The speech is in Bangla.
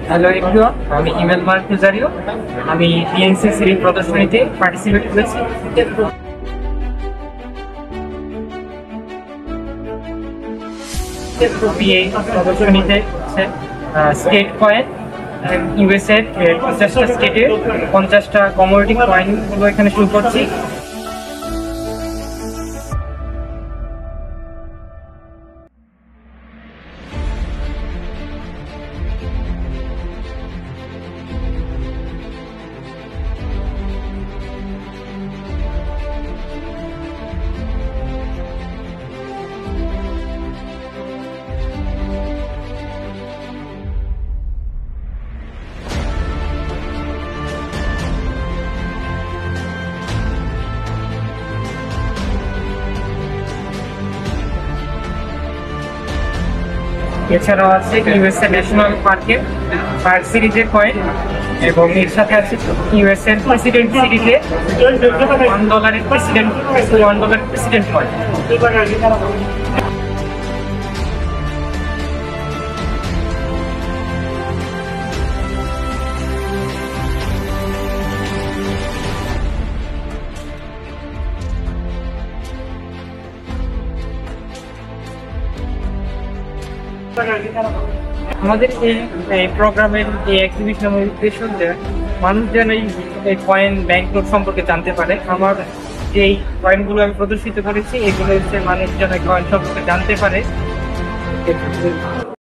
হ্যালো এভরিওয়ান, আমি ইমেল মার্কুজারিও। আমি বিএনসি সিরিজ প্রদর্শনীতে পার্টিসিপেট করেছি। এই প্রদর্শনীতে স্টেট কয়েন ইউএসএ 50টা স্টেটের 50টা কমোডিটি কয়েনগুলো এখানে শুরু করছি। এছাড়াও আছে ইউএসএ ন্যাশনাল পার্কের পার্ক সিরিজের কয়েন, এবং এর সাথে আছে ইউএসএ প্রেসিডেন্ট সিরিজে $1 প্রেসিডেন্ট কয়েন। আমাদের এই প্রোগ্রামের এই এক্সিবিশনের উদ্দেশ্য যে মানুষ যেন এই কয়েন ব্যাংক নোট সম্পর্কে জানতে পারে। আমার যেই কয়েনগুলো আমি প্রদর্শিত করেছি এগুলো হচ্ছে মানুষ যেন কয়েন সম্পর্কে জানতে পারে।